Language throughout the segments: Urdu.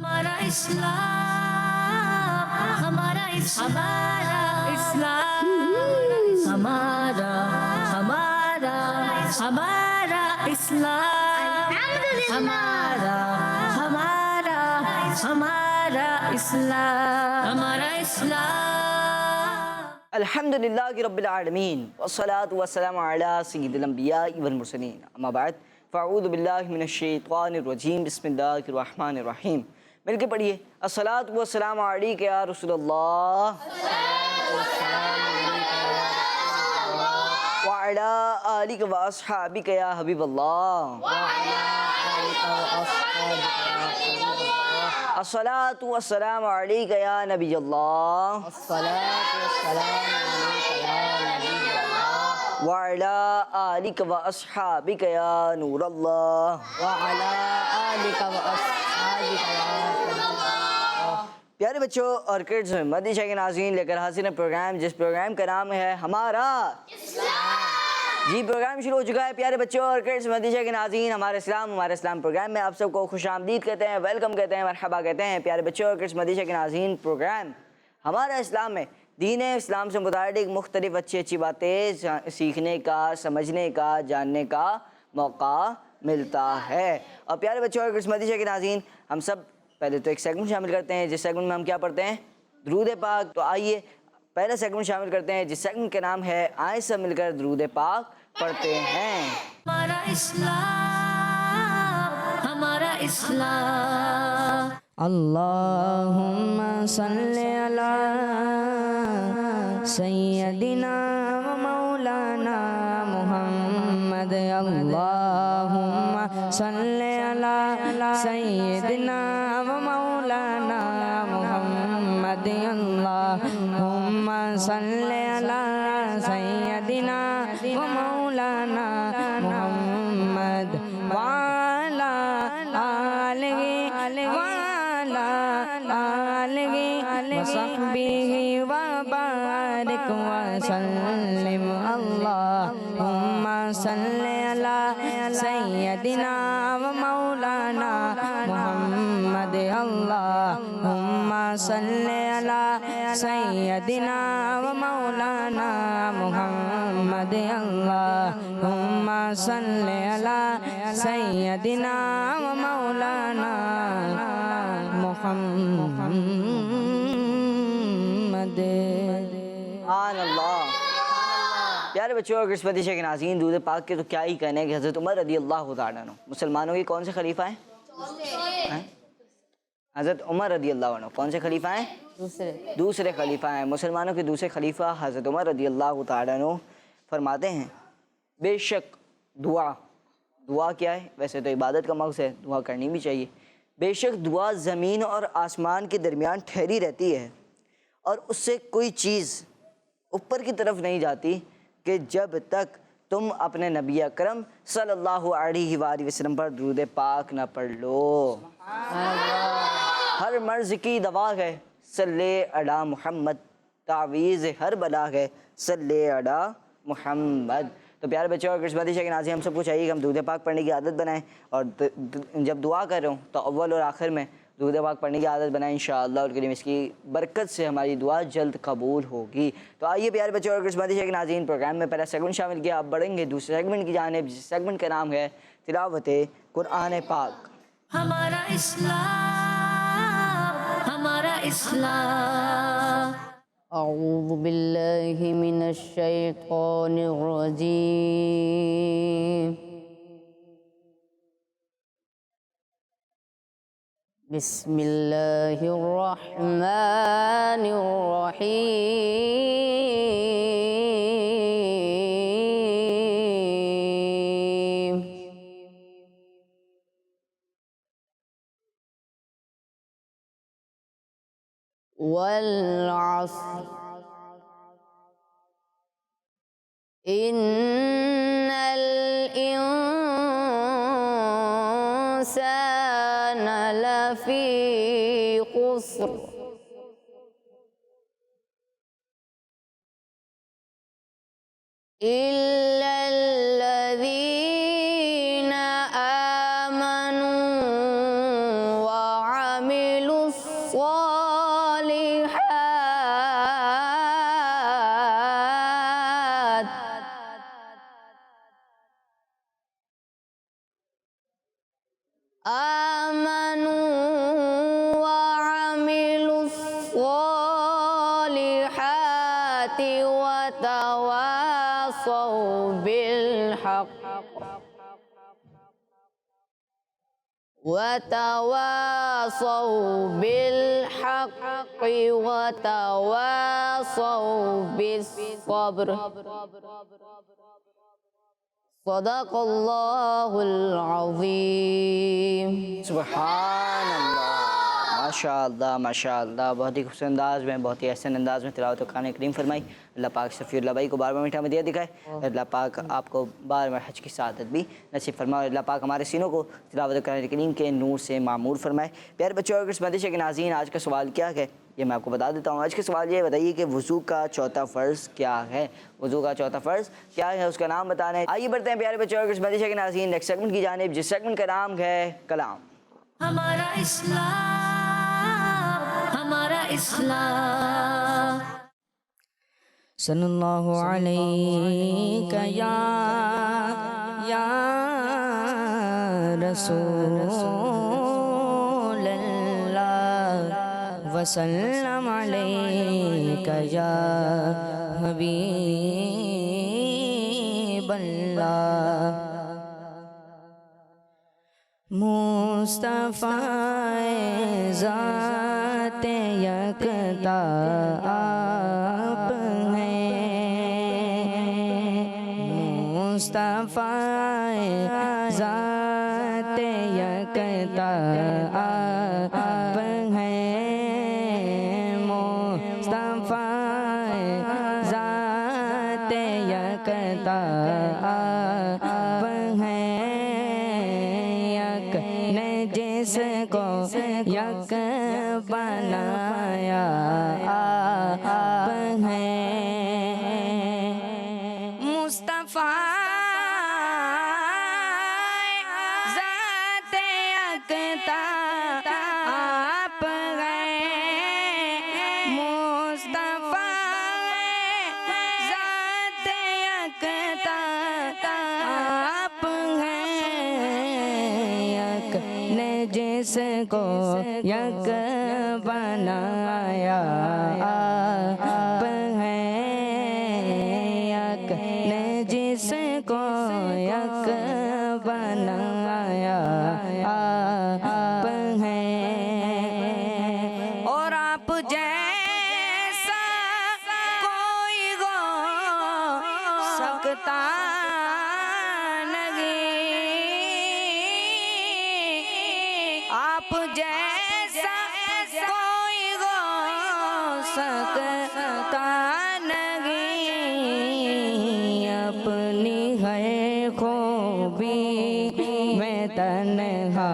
ہمارا اسلام، ہمارا اسلام، ہمارا ہمارا اسلام، ہمارا اسلام، ہمارا اسلام۔ الحمدللہ رب العالمین والصلاة والسلام علی سید الانبیاء والمرسلین، اما بعد فاعوذ باللہ من الشیطان الرجیم، بسم اللہ الرحمن الرحیم۔ مل کے پڑھیے، الصلاة والسلام علیک یا رسول اللہ وعلی آلک و اصحابک یا حبیب اللہ، الصلاة والسلام علیک یا نبی اللہ، وعلی آلک و اصحابک یا نور اللہ۔ پیارے بچوں اور کڈز، مدنی چینل کے ناظرین، لے کر حاضر ہیں پروگرام، جس پروگرام کا نام ہے ہمارا اسلام۔ جی پروگرام شروع ہو چکا ہے پیارے بچوں اور کڈز، مدنی چینل کے ناظرین۔ ہمارا اسلام پروگرام میں آپ سب کو خوش آمدید کہتے ہیں، ویلکم کہتے ہیں، مرحبا کہتے ہیں۔ پیارے بچوں اور کڈز، مدنی چینل کے ناظرین، پروگرام ہمارا اسلام میں دین اسلام سے متعلق مختلف اچھی باتیں سیکھنے کا، سمجھنے کا، جاننے کا موقع ملتا ہے۔ اور پیارے بچوں اور کڈز، مدنی چینل کے ناظرین، ہم سب پہلے تو ایک سیگمنٹ شامل کرتے ہیں، جس سیگمنٹ میں ہم کیا پڑھتے ہیں؟ درود پاک۔ تو آئیے پہلا سیگمنٹ شامل کرتے ہیں، جس سیگمنٹ کا نام ہے آئیں سب مل کر درود پاک پڑھتے ہیں۔ ہمارا اسلام، ہمارا اسلام۔ اللہم صلی علی سیدنا و مولانا محمد، اللہم صلی علی سیدنا و مولانا محمد، اللہم صلی علی سیدنا و مولانا محمد وعلا آلہ وصحبہ وبارک وسلم، اللہم صلی علی سیدنا و مولانا محمد، اللہم صلی علی سیدنا و مولانا محمد، اللہم صلی علی سیدنا و مولانا محمد۔ سبحان اللہ۔ پیارے بچوں اور مدنی چینل کے ناظرین، درود پاک کے تو کیا ہی کہنے کہ حضرت عمر رضی اللہ تعالیٰ عنہ مسلمانوں کے کون سے خلیفہ ہیں؟ حضرت عمر رضی اللہ عنہ کون سے خلیفہ ہیں؟ دوسرے خلیفہ ہیں۔ مسلمانوں کے دوسرے خلیفہ حضرت عمر رضی اللہ تعالیٰ عنہ فرماتے ہیں، بے شک دعا کیا ہے؟ ویسے تو عبادت کا مقصد ہے، دعا کرنی بھی چاہیے۔ بے شک دعا زمین اور آسمان کے درمیان ٹھہری رہتی ہے، اور اس سے کوئی چیز اوپر کی طرف نہیں جاتی کہ جب تک تم اپنے نبی اکرم صلی اللہ علیہ وآلہ وسلم پر درود پاک نہ پڑھ لو۔ ہر مرض کی دوا ہے صلی علی محمد، تعویذ ہر بلا ہے صلی علی محمد۔ تو پیارے بچوں اور مدنی چینل کے ناظرین، ہم سب کو چاہیے کہ ہم درود پاک پڑھنے کی عادت بنائیں، اور جب دعا کر رہا ہوں تو اول اور آخر میں درود پاک پڑھنے کی عادت بنائیں، انشاءاللہ الکریم اس کی برکت سے ہماری دعا جلد قبول ہوگی۔ تو آئیے پیارے بچوں اور مدنی چینل کے ناظرین، پروگرام میں پہلا سیگمنٹ شامل کیا، اب بڑھیں گے دوسرے سیگمنٹ کی جانب، جس سیگمنٹ کا نام ہے تلاوت قرآن پاک۔ ہمارا اسلام، ہمارا اسلام۔ اعوذ باللہ من الشیطان الرجیم، بسم اللہ الرحمن الرحیم۔ والعصر ان الانسان لفی خسر الا الذین آمنوا وعملوا الصالحات آمنوا وعملوا الصالحات وتواصوا بالحق وتواصوا بالصبر صدق اللہ العظیم. سبحان اللہ، ماشاء اللہ ماشاء اللہ، بہت ہی خوبصورت انداز میں، بہت ہی احسن انداز میں تلاوت قرآن کریم فرمائی. اللہ پاک صفی اللہ بھائی کو بار بار میٹھا مدیح دکھائے، اللہ پاک آپ کو بار بار حج کی سعادت بھی نصیب فرمائے، اور اللہ پاک ہمارے سینوں کو تلاوت قرآن کریم کے نور سے معمور فرمائے. پیارے بچوں اور مدیشہ کے ناظرین، آج کا سوال کیا ہے یہ میں آپ کو بتا دیتا ہوں. آج کا سوال یہ بتائیے کہ وضو کا چوتھا فرض کیا ہے؟ وضو کا چوتھا فرض کیا ہے، اس کا نام بتانا ہے. آئیے بڑھتے ہیں پیارے بچوں اور مدیشہ کے ناظرین نیکسٹ سیگمنٹ کی جانب، جس سیگمنٹ کا نام ہے کلام. ہمارا اسلام، ہمارا اسلام. صلی اللہ علیہ یا رسول اللہ وسلم علیک یا حبیب اللہ. مصطفیٰ ذات یکتا آپ ہیں، مصطفیٰ ذات یکتا آپ ہیں، مصطفیٰ ذات یکتا آپ ہیں، جس کو یک بنایا آپ ہیں. مصطفیٰ ذات یکتا آپ ہیں، مصطفیٰ ذات یکتا آپ ہیں، جس کو یک بنایا آپ ہیں، یک نے جس کو یک بنایا آپ ہیں. اور آپ جیسا کوئی ہو سکتا آپ جیسا کوئی ہو سکتا نہیں، اپنی ہے خوبی میں تنہا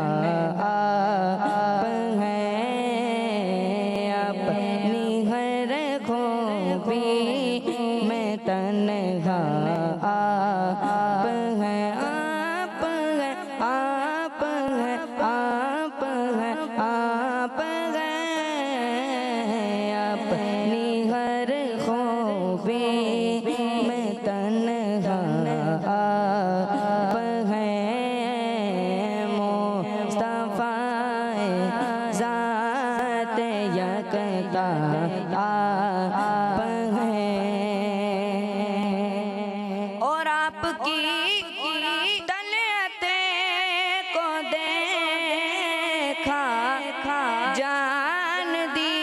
آپ ہیں، اپنی ہر خوبی میں تنہا آپ ہیں. آپ ہیں، آپ ہیں، آپ ہیں، آپ ہیں، اپنی ہر خوبی میں تنہا آپ ہیں، مصطفیٰ ذات یکتا آپ ہیں. اور آپ کی طلعت کو دیکھا جان دی،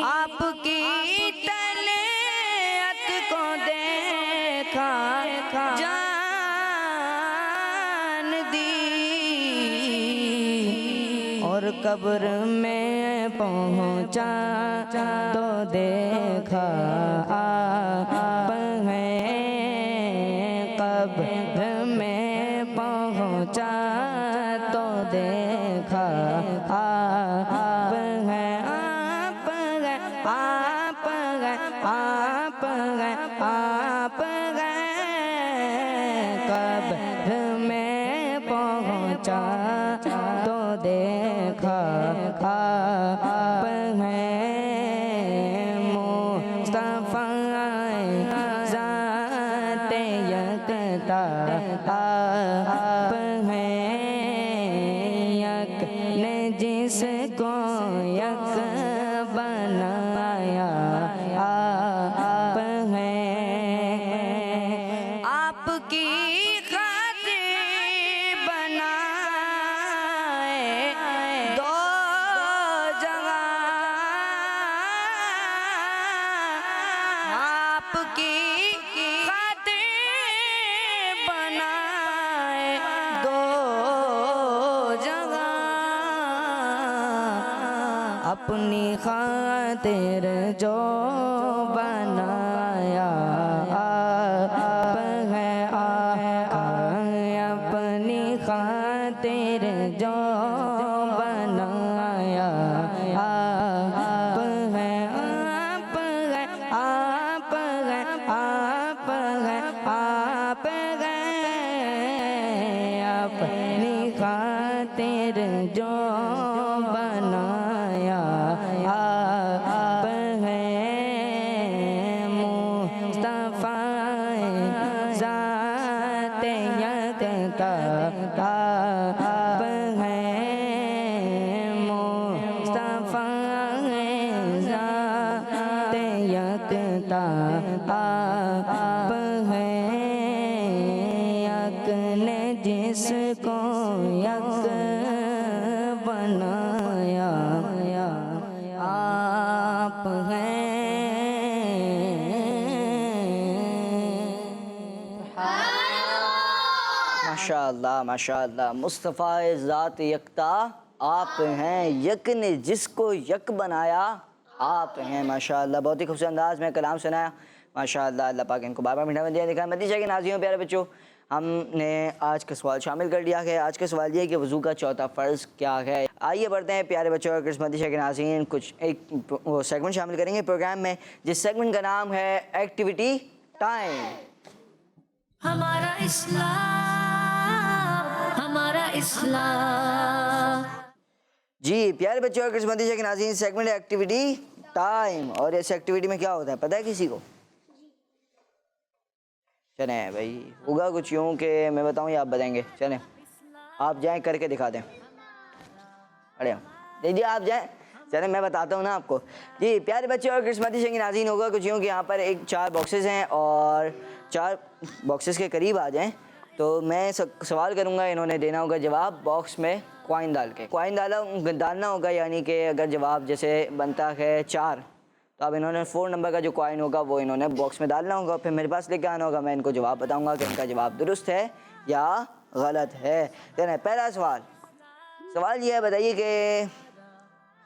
آپ کی طلعت کو دیکھا جان دی، اور قبر میں پہنچا تو دیکھا آپ ہیں، قبر میں پہنچا تو دیکھا آپ ہیں. آپ ہیں، آپ ہیں، آپ ہیں، آپ ہیں، قبر میں پہنچا پہنچا تو دیکھا آپ ہیں مصطفیٰ ذات یکتا آپ ہیں یک نے جس کو یک بنایا آپ ہیں آپ کی آپ کی خاطر بنائے دو جگہ اپنی خاطر جو بنایا آپ ہے اپنی خاطر جو بنایا آپ ہے اپنی خاطر جو بنایا آپ ہیں مصطفیٰ ذات یکتا آپ ہیں مصطفیٰ ذات یکتا آپ ہیں یک نے جس کو یک بنایا آپ ہیں ماشاءاللہ ماشاءاللہ مصطفیٰ ذات یکتا آپ ہیں یک نے جس کو یک بنایا آپ ہیں ماشاءاللہ بہت ہی خوبصورت انداز میں کلام سنایا ماشاءاللہ اللہ پاک ان کو بار بار میٹھا مدینہ دکھائے مدینہ کے ناظرین پیارے بچوں ہم نے آج کا سوال شامل کر لیا ہے آج کا سوال یہ ہے کہ وضو کا چوتھا فرض کیا ہے آئیے بڑھتے ہیں پیارے بچوں اور قسمتی شاہ کے ناظرین کچھ ایک سیگمنٹ شامل کریں گے پروگرام میں جس سیگمنٹ کا نام ہے ایکٹیویٹی ٹائم ہمارا اسلام ہمارا اسلام جی پیارے بچوں اور قسمتی شاہ کے ناظرین سیگمنٹ ہے ایکٹیویٹی ٹائم اور اس ایکٹیویٹی میں کیا ہوتا ہے پتہ ہے کسی کو چلیں بھائی ہوگا کچھ یوں کہ میں بتاؤں یا آپ بتائیں گے چلیں آپ جائیں کر کے دکھا دیں ارے جی آپ جائیں چلیں میں بتاتا ہوں نا آپ کو جی پیارے بچے اور قسمتی شاہ کے ناظرین ہوگا کچھ یوں کہ یہاں پر ایک 4 باکسز ہیں اور 4 باکسز کے قریب آ جائیں تو میں سوال کروں گا انہوں نے دینا ہوگا جواب باکس میں کوائن ڈال کے کوائن ڈالنا ہوگا یعنی کہ اگر جواب جیسے بنتا ہے 4 تو اب انہوں نے 4 نمبر کا جو کوائن ہوگا وہ انہوں نے باکس میں ڈالنا ہوگا پھر میرے پاس لے کے آنا ہوگا میں ان کو جواب بتاؤں گا کہ ان کا جواب درست ہے یا غلط ہے چلیں پہلا سوال یہ ہے بتائیے کہ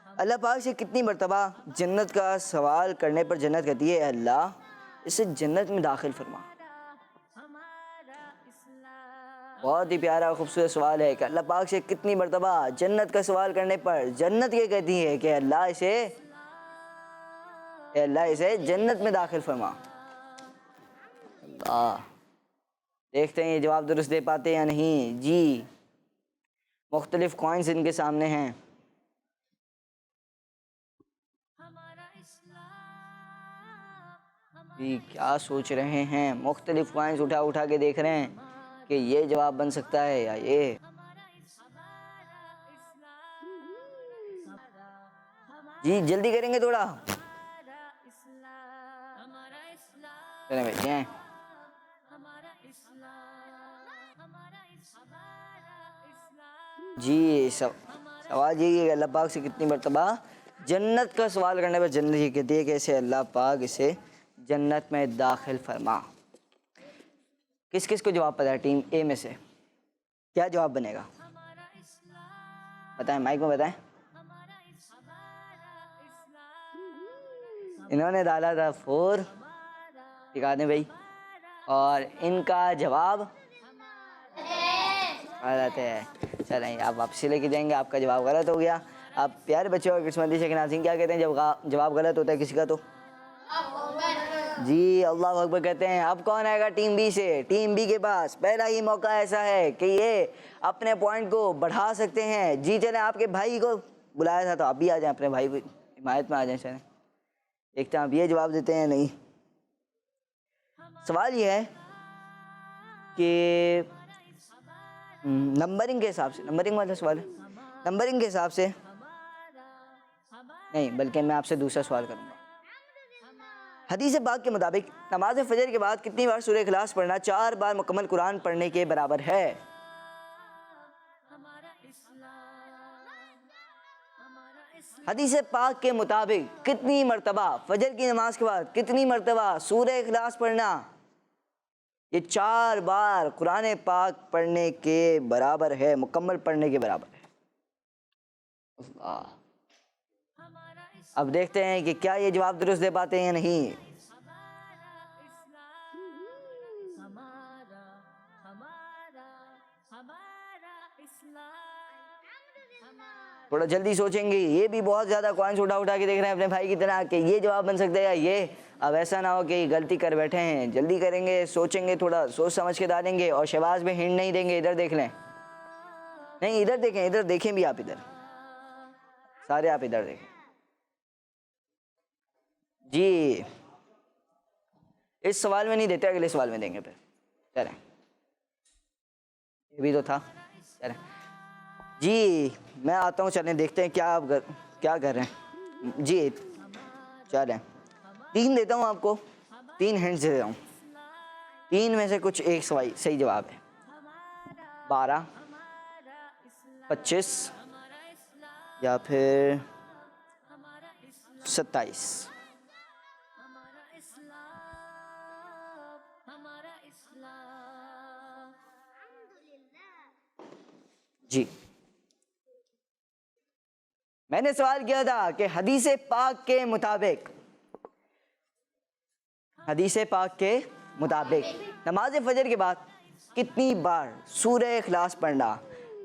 اللہ پاک سے کتنی مرتبہ جنت کا سوال کرنے پر جنت کہتی ہے اللہ اسے جنت میں داخل فرما بہت ہی پیارا اور خوبصورت سوال ہے کہ اللہ پاک سے کتنی مرتبہ جنت کا سوال کرنے پر جنت یہ کہتی ہے کہ اللہ اسے جنت میں داخل فرما اللہ دیکھتے ہیں یہ جواب درست دے پاتے یا نہیں جی مختلف کوائنز ان کے سامنے ہیں جی کیا سوچ رہے ہیں مختلف کوائنز اٹھا کے دیکھ رہے ہیں کہ یہ جواب بن سکتا ہے یا یہ جی جلدی کریں گے تھوڑا چلیں بیٹھے ہیں جی سوال یہ ہے کہ اللہ پاک سے کتنی مرتبہ جنت کا سوال کرنے پر جنت یہ کہتی ہے کہ اسے اللہ پاک اسے جنت میں داخل فرما کس کس کو جواب پتا ہے ٹیم اے میں سے کیا جواب بنے گا بتائیں مائک میں بتائیں انہوں نے ڈالا تھا 4 دکھا دیں بھائی اور ان کا جواب غلط ہے چلیں آپ واپسی لے کے جائیں گے آپ کا جواب غلط ہو گیا آپ پیارے بچوں اور قسمتی شاہ کے ناظرین کیا کہتے ہیں جب جواب غلط ہوتا ہے کسی کا تو جی اللہ اکبر کہتے ہیں. اب کون آئے گا ٹیم بی سے؟ ٹیم بی کے پاس پہلا ہی موقع ایسا ہے کہ یہ اپنے پوائنٹ کو بڑھا سکتے ہیں. جی چلیں آپ کے بھائی کو بلایا تھا تو آپ بھی آ جائیں, اپنے بھائی کو حمایت میں آ جائیں. چلیں دیکھتے ہیں آپ یہ جواب دیتے ہیں نہیں. سوال یہ ہے کہ نمبرنگ کے حساب سے, نمبرنگ والا سوال ہے, نمبرنگ کے حساب سے نہیں بلکہ میں آپ سے دوسرا سوال کروں گا. حدیث پاک کے مطابق نماز فجر کے بعد کتنی بار سورہ اخلاص پڑھنا 4 بار مکمل قرآن پڑھنے کے برابر ہے؟ حدیث پاک کے مطابق کتنی مرتبہ فجر کی نماز کے بعد کتنی مرتبہ سورہ اخلاص پڑھنا یہ 4 بار قرآن پاک پڑھنے کے برابر ہے, مکمل پڑھنے کے برابر ہے. اللہ, اب دیکھتے ہیں کہ کیا یہ جواب درست دے پاتے ہیں یا نہیں. تھوڑا جلدی سوچیں گے, یہ بھی بہت زیادہ کوائنس اٹھا کے دیکھ رہے ہیں اپنے بھائی کی طرح کہ یہ جواب بن سکتا ہے یا یہ. اب ایسا نہ ہو کہ غلطی کر بیٹھے ہیں, جلدی کریں گے, سوچیں گے, تھوڑا سوچ سمجھ کے ڈالیں گے. اور شہباز میں ہنٹ نہیں دیں گے, ادھر دیکھ لیں, نہیں ادھر دیکھیں, ادھر دیکھیں بھی آپ, ادھر سارے آپ ادھر دیکھیں. جی اس سوال میں نہیں دیتے, اگلے سوال میں دیں گے. پھر چلیں یہ بھی تو تھا. چلیں جی میں آتا ہوں, چلیں دیکھتے ہیں کیا آپ کیا کر رہے ہیں. جی چلیں 3 دیتا ہوں آپ کو, 3 ہنٹس دے رہا ہوں. 3 میں سے کچھ ایک صحیح جواب ہے. 12, 25 یا پھر 27. جی میں نے سوال کیا تھا کہ حدیث پاک کے مطابق نماز فجر کے بعد کتنی بار سورہ اخلاص پڑھنا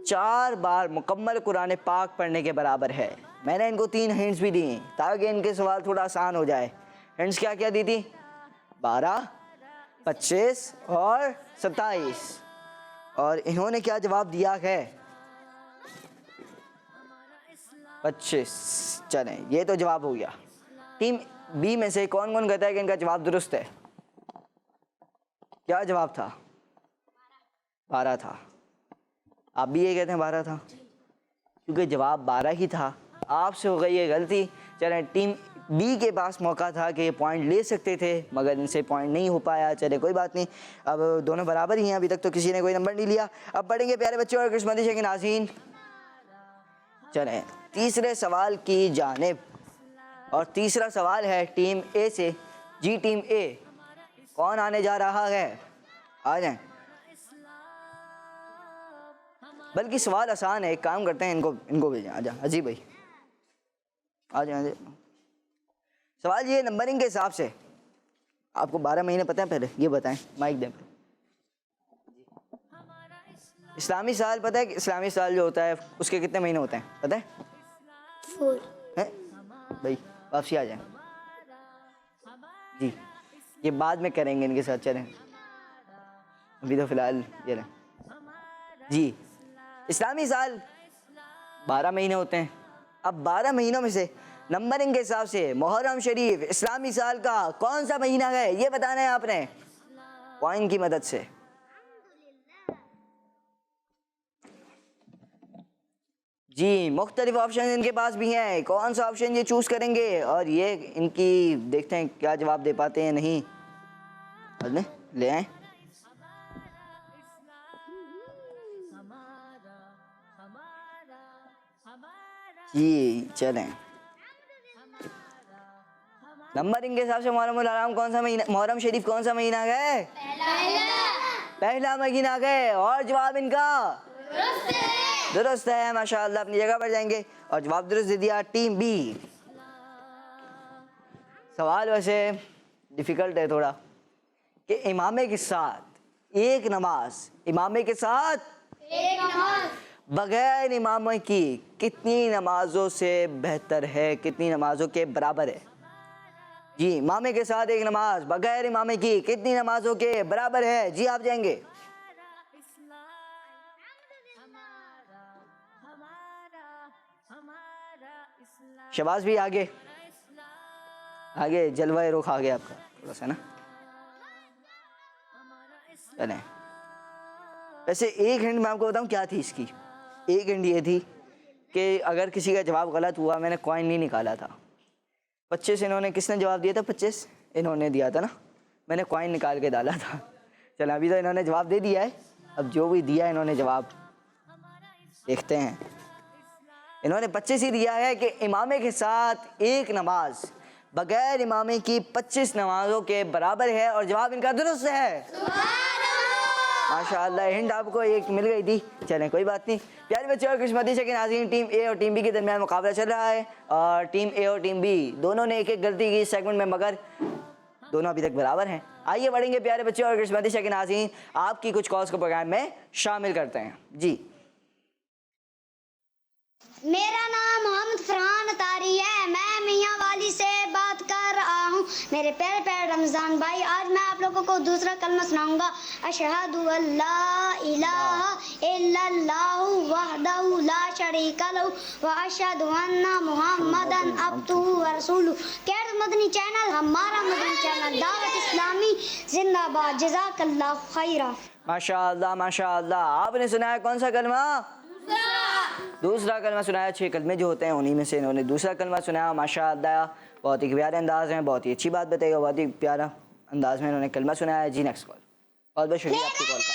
4 بار مکمل قرآن پاک پڑھنے کے برابر ہے. میں نے ان کو 3 ہنٹس بھی دی تاکہ ان کے سوال تھوڑا آسان ہو جائے. ہنٹس کیا کیا دی تھی؟ 12, 25 اور 27. اور انہوں نے کیا جواب دیا ہے؟ 25. چلیں یہ تو جواب ہو گیا. ٹیم بی میں سے کون کون کہتا ہے کہ ان کا جواب درست ہے؟ کیا جواب تھا؟ 12 تھا. آپ بھی یہ کہتے ہیں 12 تھا؟ کیونکہ جواب 12 ہی تھا. آپ سے ہو گئی یہ غلطی. چلیں ٹیم بی کے پاس موقع تھا کہ یہ پوائنٹ لے سکتے تھے مگر ان سے پوائنٹ نہیں ہو پایا. چلے کوئی بات نہیں, اب دونوں برابر ہی ہیں, ابھی تک تو کسی نے کوئی نمبر نہیں لیا. اب پڑھیں گے پیارے بچوں اور قسمتی شے کے ناظرین. چلیں تیسرے سوال کی جانب, اور تیسرا سوال ہے ٹیم اے سے. جی ٹیم اے کون آنے جا رہا ہے؟ آ جائیں. بلکہ سوال آسان ہے, ایک کام کرتے ہیں ان کو بھیجیں. آ جائیں عجیب بھائی, آ جائیں. سوال یہ نمبرنگ کے حساب سے آپ کو 12 مہینے پتہ ہیں پہلے؟ یہ بتائیں, مائک دیں. اسلامی سال پتہ ہے کہ اسلامی سال جو ہوتا ہے اس کے کتنے مہینے ہوتے ہیں پتہ ہے؟ 4 بھائی واپسی آ جائیں. جی یہ بعد میں کریں گے ان کے ساتھ. چلیں ابھی تو فی الحال یہ لیں. جی اسلامی سال 12 مہینے ہوتے ہیں. اب 12 مہینوں میں سے نمبرنگ کے حساب سے محرم شریف اسلامی سال کا کون سا مہینہ ہے یہ بتانا ہے آپ نے پوائنٹ کی مدد سے. جی مختلف آپشن ان کے پاس بھی ہیں, کون سا آپشن یہ چوز کریں گے اور یہ ان کی دیکھتے ہیں کیا جواب دے پاتے ہیں نہیں. لے آئیں. جی چلیں نمبرنگ کے حساب سے محرم الحرام کون سا مہینہ, محرم شریف کون سا مہینہ ہے؟ پہلا مہینہ ہے. اور جواب ان کا درست ہے ماشاءاللہ, اپنی جگہ پر جائیں گے. اور جواب درست دے دیا ٹیم بی. سوال ویسے ڈیفیکلٹ ہے تھوڑا کہ امامے کے ساتھ ایک نماز بغیر امامے کی کتنی نمازوں سے بہتر ہے, کتنی نمازوں کے برابر ہے؟ جی امامے کے ساتھ ایک نماز بغیر امامے کی کتنی نمازوں کے برابر ہے؟ جی آپ جائیں گے. شہباز بھی آگے آگے جلوہ رخ آگے آپ کا تھوڑا سا نا. چلیں ویسے ایک ہنٹ میں آپ کو بتاؤں کیا تھی اس کی. ایک ہنٹ یہ تھی کہ اگر کسی کا جواب غلط ہوا، میں نے کوائن نہیں نکالا تھا. 25 انہوں نے کس نے جواب دیا تھا؟ 25 انہوں نے دیا تھا نا، میں نے کوائن نکال کے ڈالا تھا. چلیں ابھی تو انہوں نے جواب دے دیا ہے، اب جو بھی دیا انہوں نے جواب دیکھتے ہیں. انہوں نے 25 ہی دیا ہے کہ امامے کے ساتھ ایک نماز بغیر امامے کی 25 نمازوں کے برابر ہے، اور جواب ان کا درست ہے. ماشاءاللہ ہنٹ آپ کو ایک مل گئی تھی. چلیں کوئی بات نہیں. پیارے بچے اور قسمتی سے کہ ناظرین، ٹیم اے اور ٹیم بی کے درمیان مقابلہ چل رہا ہے، اور ٹیم اے اور ٹیم بی دونوں نے ایک ایک غلطی کی سیگمنٹ میں، مگر دونوں ابھی تک برابر ہیں. آئیے بڑھیں گے پیارے بچے اور قسمتی سے کہ ناظرین، آپ کی کچھ کالز کو پروگرام میں شامل کرتے ہیں. جی میرا نام محمد فرحان اطاری ہے، میں میاں والی سے بات کر رہا ہوں. میرے پیارے پیارے رمضان بھائی، آج میں آپ لوگوں کو دوسرا کلمہ سناؤں گا. اشہد ان لا الہ الا اللہ وحدہ لا شریک لہ واشہد ان محمدا عبدہ ورسولہ. کیئر مدنی چینل، ہمارا مدنی چینل دعوت اسلامی زندہ باد. جزاک اللہ خیرہ. ماشاءاللہ ماشاءاللہ. آپ نے سنا ہے کون سا کلمہ؟ دوسرا کلمہ سنایا. 6 کلمے جو ہوتے ہیں انہی میں سے انہوں نے دوسرا کلمہ سنایا. ماشاءاللہ بہت ہی پیارے انداز میں، بہت ہی اچھی بات بتائی، بہت ہی پیارا انداز میں انہوں نے کلمہ سنایا. جی نیکسٹ کال. بہت بہت شکریہ آپ کی کال کا.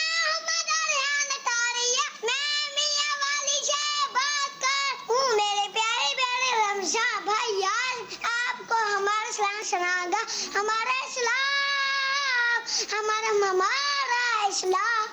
ہمارا اسلام ہمارا اسلام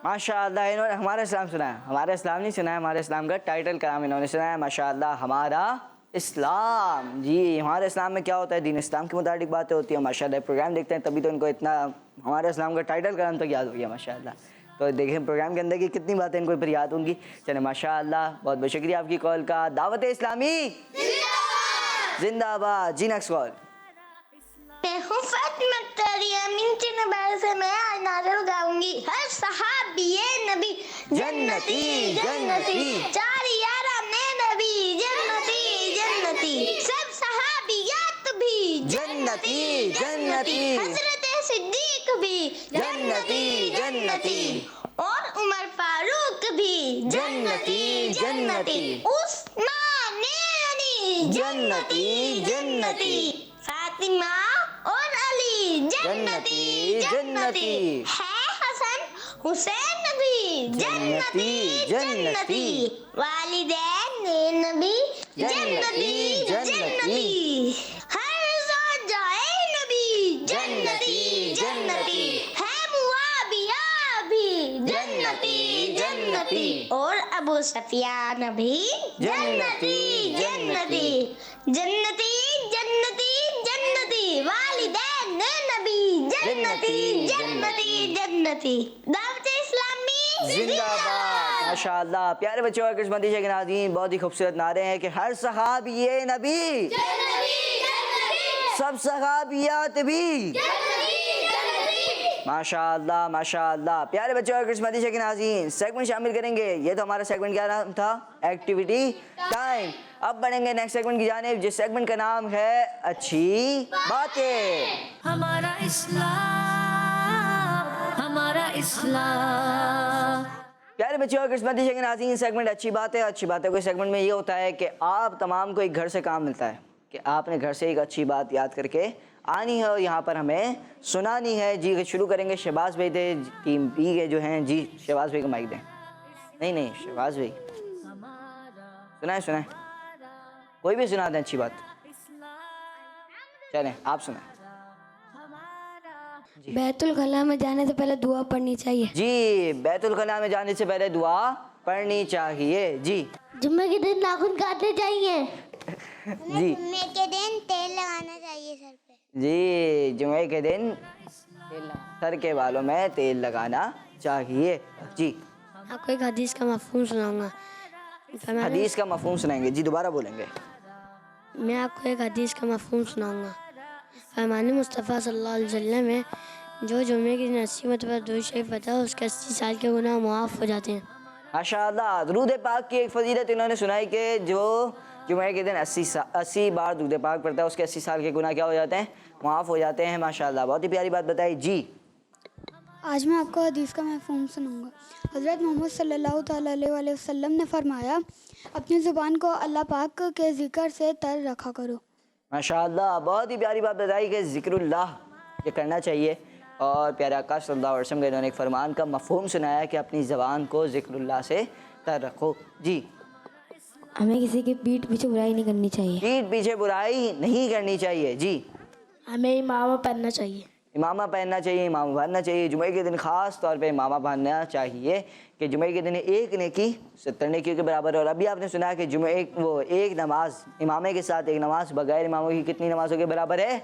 ماشاءاللہ انہوں نے ہمارا اسلام سنا ہے. ہمارا اسلام نہیں سنا ہے، ہمارے اسلام کا ٹائٹل کلام انہوں نے سنا ہے. ماشاءاللہ ہمارا اسلام. جی ہمارے اسلام میں کیا ہوتا ہے؟ دین اسلام کے متعلق باتیں ہوتی ہیں. ماشاءاللہ پروگرام دیکھتے ہیں تبھی تو ان کو اتنا ہمارے اسلام کا ٹائٹل کلام تک یاد ہو گیا. ماشاءاللہ تو دیکھیں پروگرام کے اندر کی کتنی باتیں ان کو پھر یاد ہوں گی. چلیں ماشاءاللہ بہت بہت شکریہ آپ کی کال کا. دعوت اسلامی زندہ باد. جی نیکسٹ کال. میں ہوں فاطمہ تاری امین کے نبال سے میں آج نازل گاؤں گی. ہر صحابی نبی جنتی جنتی، چار یارہ میں نبی جنتی جنتی، سب صحابیات بھی جنتی جنتی، حضرت صدیق بھی جنتی جنتی، اور عمر فاروق بھی جنتی جنتی، عثمان غنی جنتی جنتی، فاطمہ اور علی جنتی جنتی، ہے حسن حسین بھی جنتی جنتی، والدین نبی جنتی جنتی، ہر زوجہ نبی جنتی جنتی، ہے معاویہ بھی جنتی جنتی، اور ابو سفیان بھی جنتی جنتی، جنتی جنتی جنتی، والدین نبی جنتی جنتی جنتی. دعوت اسلامی زندہ باد. ماشاءاللہ پیارے بچوں اور قسمتی کے ناظرین، بہت ہی خوبصورت نعرے ہیں کہ ہر صحابی نبی، سب صحابیات بھی. ماشاءاللہ ماشاءاللہ. پیارے بچوں اور قسمتی کے ناظرین، سیگمنٹ شامل کریں گے. یہ تو ہمارا سیگمنٹ کیا نام تھا؟ Activity time. اب بڑھیں گے نیکسٹ سیگمنٹ کی جانب، جس سیگمنٹ کا نام ہے اچھی باتیں. ہمارا اسلام، ہمارا اسلام. پیارے بچوں اور قسمتی کے ناظرین، سیگمنٹ اچھی باتیں. اچھی باتیں کوئی سیگمنٹ میں یہ ہوتا ہے کہ آپ تمام کو ایک گھر سے کام ملتا ہے کہ آپ نے گھر سے ایک اچھی بات یاد کر کے آنی ہے اور یہاں پر ہمیں سنانی ہے. جی شروع کریں گے. شہباز بھائی تھے ٹیم بی کے جو ہیں. جی شہباز بھائی کو مائک دیں. نہیں شہباز بھائی سنائیں کوئی بھی سنا دیں اچھی بات. چلیں آپ سنائیں. بیت الخلاء میں جانے سے پہلے دعا پڑھنی چاہیے. جی بیت الخلاء میں جانے سے پہلے دعا پڑھنی چاہیے. جی جمعے کے دن ناخن کاٹنے چاہیے. جی جمعے کے دن تیل لگانا چاہیے سر پہ. جی جمعے کے دن سر کے بالوں میں تیل لگانا چاہیے. جی آپ کو ایک حدیث کا مفہوم سناؤں گا. حدیث کا مفہوم سنائیں گے. جی دوبارہ بولیں گے. میں آپ کو ایک حدیث کا مفہوم سناؤں گا. فرمان مصطفیٰ صلی اللہ علیہ وسلم ہے جو جمعے کے دن 80 مرتبہ درود شریف پڑھتا ہے اس کے 80 سال کے گناہ معاف ہو جاتے ہیں. ماشاء اللہ. درود پاک کی ایک فضیلت انہوں نے سنائی کہ جو جمعے کے دن 80 بار درود پاک پڑھتا ہے اس کے 80 سال کے گناہ کیا ہو جاتے ہیں؟ معاف ہو جاتے ہیں. ماشاء اللہ بہت ہی پیاری بات بتائی. جی آج میں آپ کو حدیث کا مفہوم سناؤں گا. حضرت محمد صلی اللہ تعالیٰ علیہ وسلم نے فرمایا اپنی زبان کو اللہ پاک کے ذکر سے تر رکھا کرو. ماشاء اللہ بہت ہی پیاری بات بتائی کہ ذکر اللہ یہ کرنا چاہیے. اور پیارے آقا صلی اللہ علیہ وسلم کے انہوں نے ایک فرمان کا مفہوم سنایا کہ اپنی زبان کو ذکر اللہ سے تر رکھو. جی ہمیں کسی کی پیٹھ پیچھے برائی نہیں کرنی چاہیے. پیٹھ پیچھے برائی نہیں کرنی چاہیے. جی ہمیں امامہ پہننا چاہیے. امامہ پہننا چاہیے. امامہ باندھنا چاہیے. جمعے کے دن خاص طور پہ امامہ باندھنا چاہیے کہ جمعے کے دن ایک نیکی 70 نیکیوں کے برابر ہے. اور ابھی آپ نے سنا کہ ایک نماز امامے کے ساتھ ایک نماز بغیر اماموں کی کتنی نمازوں کے برابر ہے؟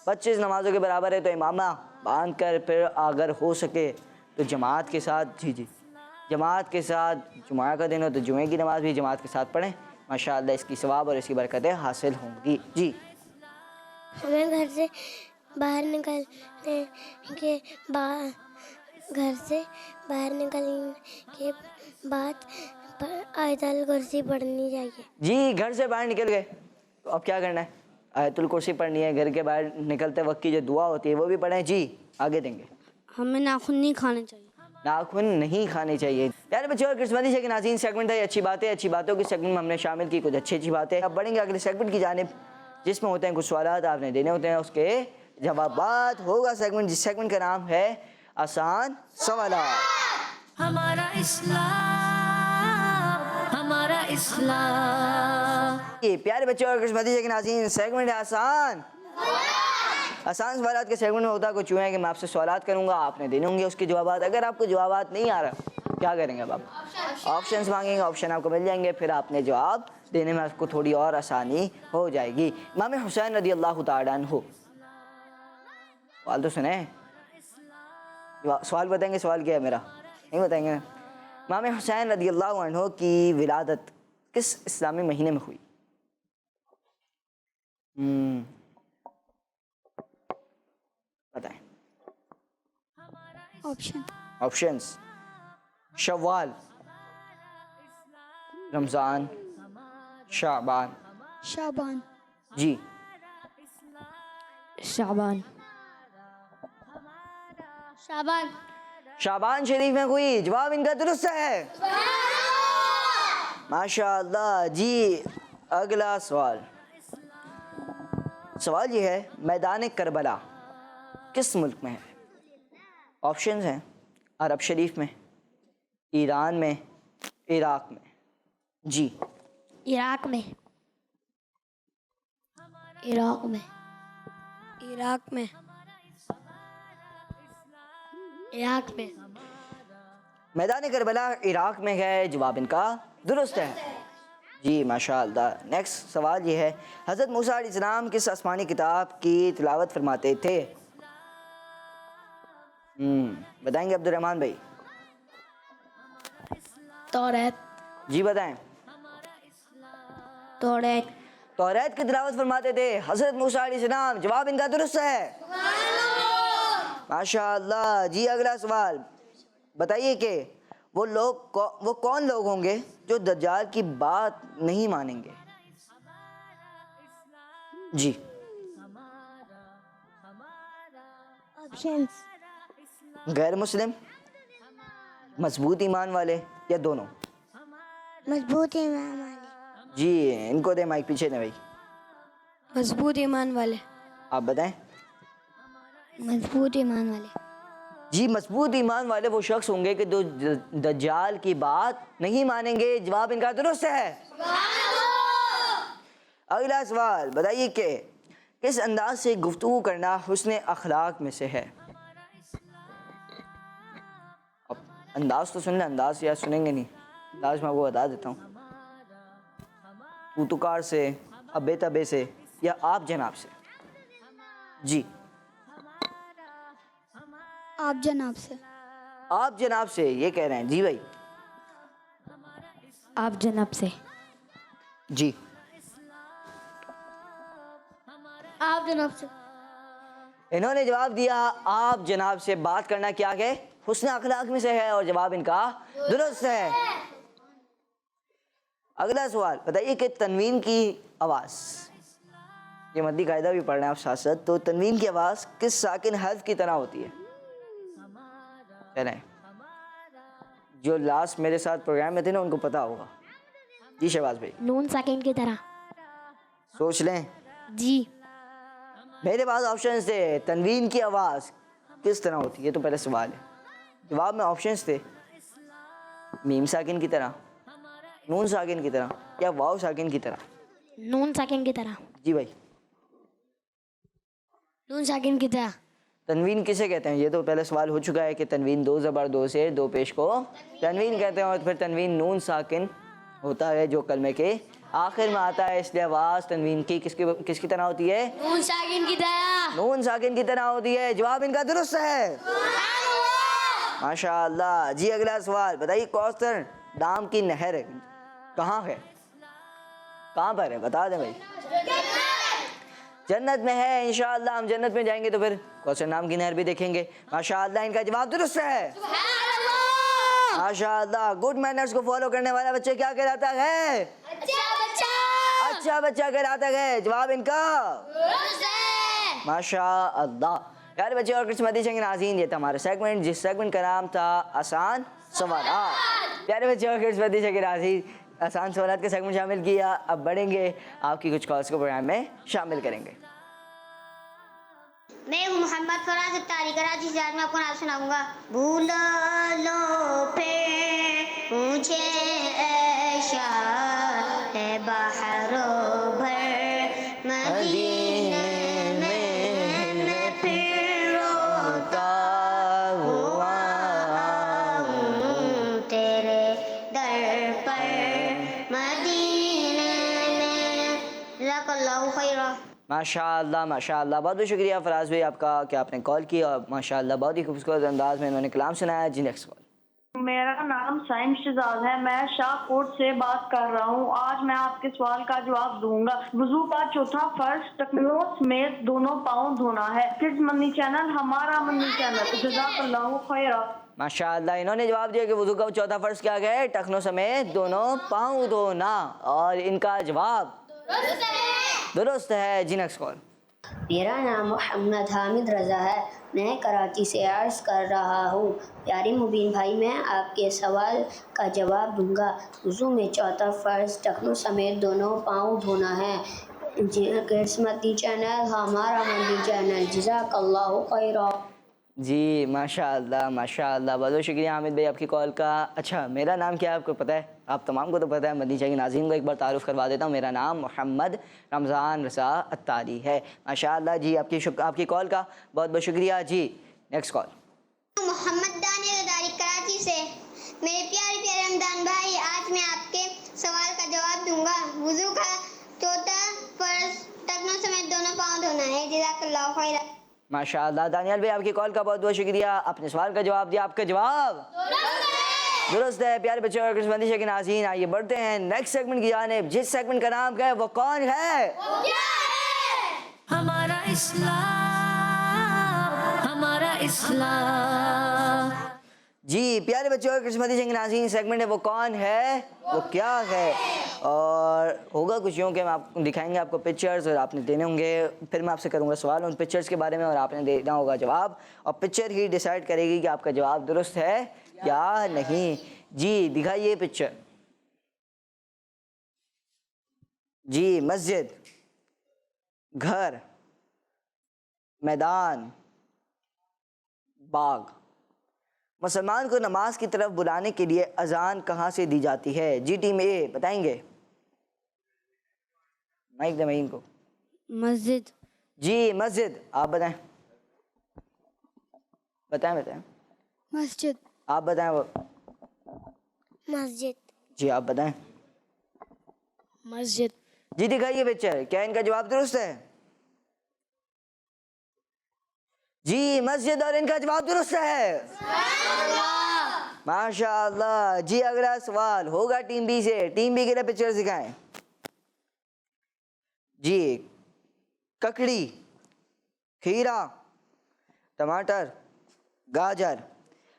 25 نمازوں کے برابر ہے. تو امامہ باندھ کر پھر اگر ہو سکے تو جماعت کے ساتھ جماعت کے ساتھ جمعہ کا دن ہو تو جمعے کی نماز بھی جماعت کے ساتھ پڑھیں. ماشاءاللہ اس کی ثواب اور اس کی برکتیں حاصل ہوں گی. جی ہمیں گھر سے باہر نکلنے کے بعد آیت الکرسی پڑھنی چاہیے. جی گھر سے باہر نکل گئے تو اب کیا کرنا ہے؟ آیت الکرسی پڑھنی ہے. گھر کے باہر نکلتے وقت کی جو دعا ہوتی ہے وہ بھی پڑھیں. جی آگے دیں گے. ہمیں ناخن نہیں کھانے چاہیے. ناخن نہیں کھانے چاہیے. پیارے بچوں اور قسمتی سے کہ ناظرین سیگمنٹ ہے اچھی باتیں. اچھی باتوں کی سیگمنٹ میں ہم نے شامل کی کچھ اچھی باتیں. اب بڑھیں گے اگلے سیگمنٹ کی جانب جس میں ہوتے ہیں کچھ سوالات آپ نے دینے ہوتے ہیں اس کے جوابات. ہوگا سیگمنٹ جس سیگمنٹ کا نام ہے آسان سوالات. ہمارا اسلام ہمارا اسلام. یہ پیارے بچوں اور قسمتی سے کہ ناظرین سیگمنٹ ہے آسان سوالات کے سیگمنٹ میں ہوتا ہے کچھ یوں ہے کہ میں آپ سے سوالات کروں گا آپ نے دینے ہوں گے اس کے جوابات. اگر آپ کو جوابات نہیں آ رہا کیا کریں گے اب آپ؟ آپشنز مانگیں گے. آپشن آپ کو مل جائیں گے پھر آپ نے جواب دینے میں آپ کو تھوڑی اور آسانی ہو جائے گی. امام حسین رضی اللہ تعالیٰ عنہ سوال تو سنیں. سوال بتائیں گے. سوال کیا ہے میرا؟ نہیں بتائیں گے. امام حسین رضی اللہ عنہ کی ولادت کس اسلامی مہینے میں ہوئی؟ بتائیں. آپشنز شوال، رمضان، شعبان. شعبان. جی شعبان. شعبان شریف میں ہوئی. جواب ان کا درست ہے. ماشاء اللہ. جی اگلا سوال. سوال یہ ہے میدان کربلا کس ملک میں ہے؟ آپشنز ہیں عرب شریف میں، ایران میں، عراق میں. جی عراق میں. میدان کربلا عراق میں ہے. جواب ان کا درست ہے. جی ماشاء اللہ. نیکسٹ سوال یہ ہے حضرت موسیٰ علیہ السلام کس آسمانی کتاب کی تلاوت فرماتے تھے؟ بتائیں گے عبد الرحمن بھائی؟ توریت. جی بتائیں. توریت کی تلاوت فرماتے تھے حضرت موسیٰ علیہ السلام. جواب ان کا درست ہے. ماشاء اللہ. جی اگلا سوال بتائیے کہ وہ کون لوگ ہوں گے جو دجال کی بات نہیں مانیں گے؟ جی آپشنز غیر مسلم، مضبوط ایمان والے یا دونوں؟ مضبوط ایمان والے. جی ان کو دیں مائک پیچھے دیں بھائی. مضبوط ایمان والے. آپ بتائیں. مضبوط ایمان والے. جی مضبوط ایمان والے وہ شخص ہوں گے کہ جو دجال کی بات نہیں مانیں گے. جواب ان کا درست ہے. اگلا سوال بتائیے کہ کس انداز سے گفتگو کرنا حسن اخلاق میں سے ہے؟ اب انداز تو سن لیں. انداز یا سنیں گے نہیں؟ انداز میں آپ کو بتا دیتا ہوں. توتکار سے، ابے تبے سے یا آپ جناب سے. جی آپ جناب سے. آپ جناب سے یہ کہہ رہے ہیں. جی بھائی. آپ جناب سے. جی آپ جناب سے. انہوں نے جواب دیا آپ جناب سے. بات کرنا کیا ہے؟ حسن اخلاق میں سے ہے اور جواب ان کا درست ہے. اگلا سوال بتائیے کہ تنوین کی آواز، یہ مدی قاعدہ بھی پڑھ رہے ہیں آپ ساتھ ساتھ، تو تنوین کی آواز کس ساکن حرف کی طرح ہوتی ہے؟ کہہ رہے ہیں جو لاسٹ میرے ساتھ پروگرام میں تھے نا ان کو پتا ہوگا. جی شہباز بھائی. نون ساکن کی طرح. سوچ لیں. جی. میرے پاس آپشنز تھے تنوین کی آواز کس طرح ہوتی ہے، تو پہلے سوال ہے. جواب میں آپشنز تھے میم ساکن کی طرح، نون ساکن کی طرح یا واو ساکن کی طرح. نون ساکن کی طرح. جی بھائی. نون ساکن کی طرح. تنوین کسے کہتے ہیں؟ یہ تو پہلے سوال ہو چکا ہے کہ تنوین دو زبر دو سے دو پیش کو تنوین کہتے ہیں، اور پھر تنوین نون ساکن ہوتا ہے جو کلمے کے آخر میں آتا ہے، اس لیے آواز تنوین کی کس کی طرح ہوتی ہے؟ نون ساکن کی طرح. نون ساکن کی طرح ہوتی ہے. جواب ان کا درست ہے. ماشاء اللہ. جی اگلا سوال بتائیے کوثر نام کی نہر کہاں ہے؟ کہاں پر ہے؟ بتا دیں بھائی. جنت میں ہے. انشاءاللہ ہم جنت میں جائیں گے تو پھر کوثر نام کی نہر بھی دیکھیں گے. ماشاءاللہ ان کا جواب درست ہے. ماشاءاللہ. گڈ مینرز کو فالو کرنے والا بچہ کیا کہلاتا ہے؟ اچھا بچہ کہلاتا ہے. جواب ان کا ماشاءاللہ. پیارے بچے اور قسمتی چنگ ناظرین، یہ تھا ہمارا سیگمنٹ جس سیگمنٹ کا نام تھا آسان سوالات. پیارے بچے اور قسمتی چنگ ناظرین، آسان سوالات کا سیگمنٹ شامل کیا. اب بڑھیں گے آپ کی کچھ کالس کو پروگرام میں شامل کریں گے. میں ہوں محمد فراز اتاری کراچی سے. آج میں آپ کو نام سناؤں گا. بھولا لو پھر مجھے اے شاہ ہے بحروں بھر مدینے میں پھر روتا ہوا ہوں تیرے در پر مدینے میں. جزاک اللہ خیرہ. ماشاءاللہ ماشاءاللہ. بہت بہت شکریہ فراز بھائی آپ کا کہ آپ نے کال کی اور ماشاءاللہ بہت ہی خوبصورت انداز میں انہوں نے کلام سنایا. جی نیکسٹ کال. میرا نام سائم شہزاد ہے. میں شاہ کوٹ سے بات کر رہا ہوں. آج میں آپ کے سوال کا جواب دوں گا. وضو کا چوتھا فرض ٹکنوں سمیت دونوں پاؤں دھونا ہے. کس مدنی چینل؟ ہمارا مدنی چینل. جزاک اللہ خیرہ. ماشاءاللہ. انہوں نے جواب دیا کہ وضو کا چوتھا فرض کیا ہے؟ ٹخنوں سمیت دونوں پاؤں دھونا، اور ان کا جواب درست ہے. جی نیکسٹ کال. میرا نام محمد حامد رضا ہے. میں کراچی سے عرض کر رہا ہوں. پیاری مبین بھائی، میں آپ کے سوال کا جواب دوں گا. وضو میں چوتھا فرض ٹخنوں سمیت دونوں پاؤں دھونا ہے. قسمتی چینل ہمارا مدنی چینل. جزاک اللہ خیرہ. جی ماشاءاللہ ماشاءاللہ. بہت بہت شکریہ حامد بھائی آپ کی کال کا. اچھا میرا نام کیا ہے آپ کو پتہ ہے؟ آپ تمام کو تو پتہ ہے. مدنی چینل کے ناظرین کو ایک بار تعارف کروا دیتا ہوں. میرا نام محمد رمضان رضا اتاری ہے. ماشاءاللہ. جی آپ کی کال کا بہت بہت شکریہ. جی نیکسٹ کال. محمد دانیال اداری کراچی سے. میرے پیارے رمضان بھائی، آج میں آپ کے سوال کا جواب دوں گا. وضو کا چوتھا فرض ٹخنوں سمیت دونوں پاؤں دھونا ہے. جزاک اللہ خیرہ. ماشاءاللہ. دانیال بھائی آپ کی کال کا بہت بہت شکریہ. آپ نے سوال کا جواب دیا. آپ کا جواب درست ہے. پیارے بچے اور قسمتی کے ناظرین، آئیے بڑھتے ہیں نیکسٹ سیگمنٹ کی جانب جس سیگمنٹ کا نام کیا ہے؟ وہ کون ہے؟ ہمارا اسلام، ہمارا اسلام. جی پیارے بچوں اور قسمتی کے ناظرین، سیگمنٹ ہے وہ کون ہے وہ کیا ہے. اور ہوگا کچھ یوں کہ ہم آپ کو دکھائیں گے آپ کو پکچرز، اور آپ نے دینے ہوں گے. پھر میں آپ سے کروں گا سوال ان پکچرز کے بارے میں، اور آپ نے دینا ہوگا جواب، اور پکچر ہی ڈیسائیڈ کرے گی کہ آپ کا جواب درست ہے یا نہیں. جی دکھائیے پکچر. جی مسجد، گھر، میدان، باغ. مسلمان کو نماز کی طرف بلانے کے لیے اذان کہاں سے دی جاتی ہے؟ جی ٹیم اے بتائیں گے. مائک دیں ان کو. مسجد. جی مسجد. آپ بتائیں. بتائیں. مسجد. آپ بتائیں. وہ مسجد. جی آپ بتائیں. مسجد. جی دکھائیے پکچر. کیا ان کا جواب درست ہے؟ جی مسجد، اور ان کا جواب درست ہے. ماشاء اللہ. جی اگلا سوال ہوگا ٹیم بی سے. ٹیم بی کے لیے پکچر دکھائیں. جی ککڑی، کھیرا، ٹماٹر، گاجر.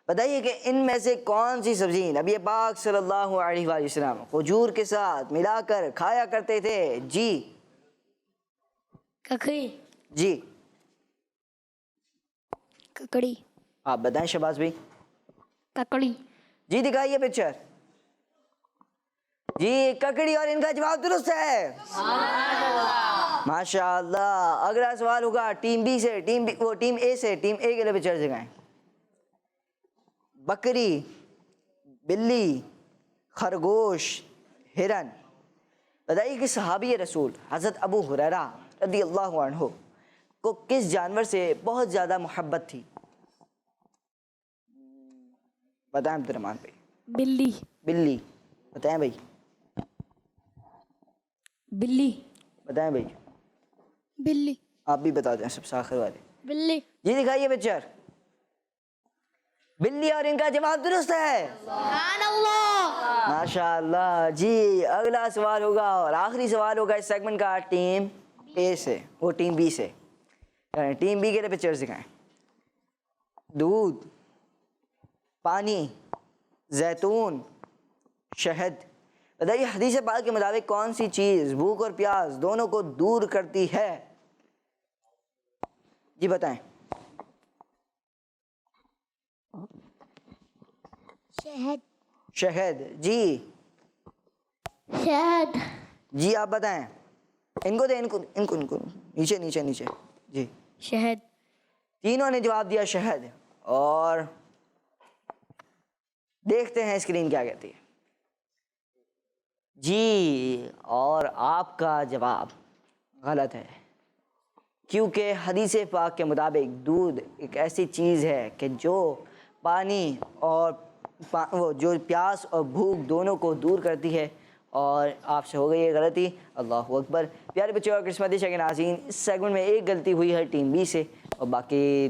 بتائیے کہ ان میں سے کون سی سبزی نبی پاک صلی اللہ علیہ وآلہ وسلم کھجور کے ساتھ ملا کر کھایا کرتے تھے؟ جی ککڑی. جی ککڑی. آپ بتائیں شہباز بھائی. ککڑی. جی دکھائیے پکچر. جی ککڑی، اور ان کا جواب درست ہے. ماشاء اللہ. اگلا سوال ہوگا ٹیم بی سے. ٹیم اے سے. ٹیم اے کے لیے پکچر دکھائیں. بکری، بلی، خرگوش، ہرن. بتائیے کہ صحابی رسول حضرت ابو ہریرہ رضی اللہ عنہ کو کس جانور سے بہت زیادہ محبت تھی؟ بتائیں عبد الرحمن بھائی. بلی. بلی. بتائیں بھائی. بلی. بتائیں بھائی. بلی. آپ بھی بتا دیں سب سے آخر والے. بلی. جی دکھائیے پکچر. بلی، اور ان کا جواب درست ہے. سبحان اللہ. ماشاء اللہ. جی اگلا سوال ہوگا اور آخری سوال ہوگا اس سیگمنٹ کا ٹیم اے سے. وہ ٹیم بی سے. ٹیم بی کے لیے پکچر دکھائیں. دودھ، پانی، زیتون، شہد. بتائیے حدیث پاک کے مطابق کون سی چیز بھوک اور پیاس دونوں کو دور کرتی ہے؟ جی بتائیں. شہد. شہد. جی شہد. جی آپ بتائیں. ان کو دیں، ان کو نیچے نیچے نیچے. جی شہد. تینوں نے جواب دیا شہد. اور دیکھتے ہیں اسکرین کیا کہتی ہے. جی اور آپ کا جواب غلط ہے، کیونکہ حدیث پاک کے مطابق دودھ ایک ایسی چیز ہے کہ جو پانی اور وہ جو پیاس اور بھوک دونوں کو دور کرتی ہے. اور آپ سے ہو گئی ہے غلطی. اللہ اکبر. پیارے بچوں اور قسمتی شاہ کے ناظرین، اس سیگمنٹ میں ایک غلطی ہوئی ہے ٹیم بی سے، اور باقی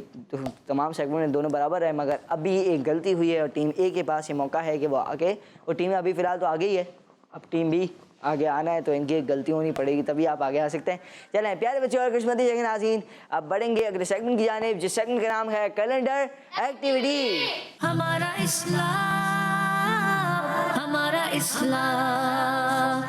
تمام سیگمنٹ میں دونوں برابر ہیں، مگر ابھی ایک غلطی ہوئی ہے اور ٹیم اے کے پاس یہ موقع ہے کہ وہ آگے. وہ ٹیم ابھی فی الحال تو آگے ہی ہے، اب ٹیم بی آگے آنا ہے تو ان کی ایک غلطی ہونی پڑے گی تبھی آپ آگے آ سکتے ہیں. چلیں پیارے بچوں اور قسمتی شاہ کے ناظرین، اب بڑھیں گے اگلے سیگمنٹ کی جانب، جس سیگمنٹ کا نام ہے کیلنڈر ایکٹیویٹی. ہمارا اسلام، ہمارا اسلام.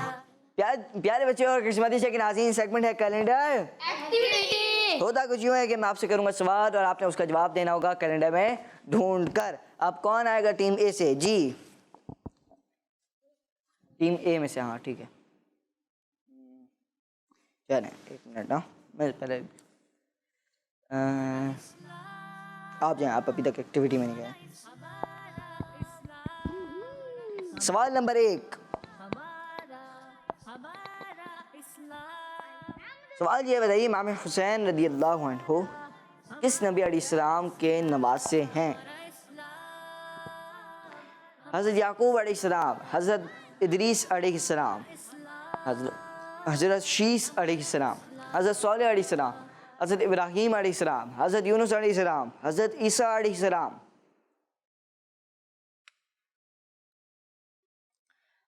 پیارے بچوں اور قسمتی شاہ کے ناظرین، سیگمنٹ ہے کیلنڈر ایکٹیویٹی. ہوتا کچھ یوں ہے کہ میں آپ سے کروں گا سوال اور آپ نے اس کا جواب دینا ہوگا کیلنڈر میں ڈھونڈ کر. اب کون آئے گا ٹیم اے سے؟ جی ٹیم اے میں سے. ہاں ٹھیک ہے. چلیں ایک منٹ نا، میں پہلے آپ جائیں، آپ ابھی تک ایکٹیویٹی میں نہیں گئے. سوال نمبر 1. سوال یہ بتائیے، امام حسین رضی اللہ عنہ کس نبی علیہ السلام کے نواسے ہیں؟ حضرت یعقوب علیہ السلام، حضرت ادریس علیہ السلام، حضرت شیس علیہ السلام، حضرت صالح علیہ السلام، حضرت ابراہیم علیہ السلام، حضرت یونس علیہ السلام، حضرت عیسیٰ علیہ السلام،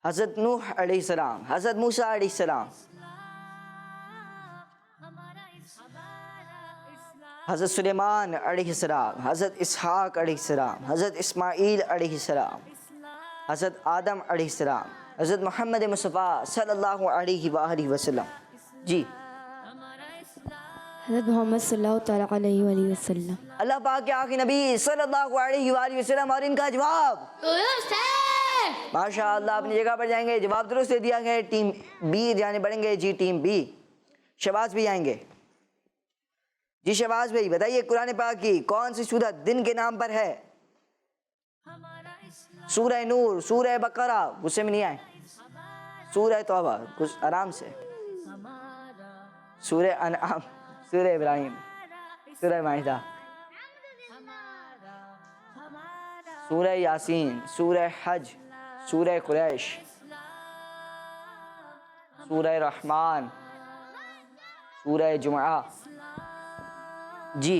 حضرت نوح علیہ السلام، حضرت موسیٰ علیہ السلام، حضرت سلیمان علیہ السلام، حضرت اسحاق علیہ السلام، حضرت اسماعیل علیہ السلام، حضرت آدم علیہ السلام، حضرت محمد مصطفیٰ صلی اللہ علیہ وآلہ وسلم. جی حضرت محمد صلی اللہ تعالیٰ علیہ وآلہ وسلم. اللہ پاک کے آخری نبی صلی اللہ علیہ وآلہ وسلم. اور ان کا جواب درست ہے. ماشاء اللہ اپنی جگہ پر جائیں گے. جواب درست دے دیا گیا. ٹیم بی جانے بڑھیں گے. جی ٹیم بی. شہباز بھی آئیں گے. جی شہباز بھائی بتائیے، قرآن پاک کی کون سی سورت دن کے نام پر ہے؟ سورہ نور، سورہ بقرہ، غصے میں نہیں آئے، سورہ توبہ، کچھ آرام سے، سورہ انعام، سورہ ابراہیم، سورہ مائدہ، سورہ یاسین، سورہ حج، سورہ قریش، سورہ رحمان، سورہ جمعہ. جی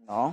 9,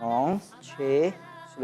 9, 6,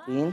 3,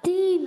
3।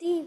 3।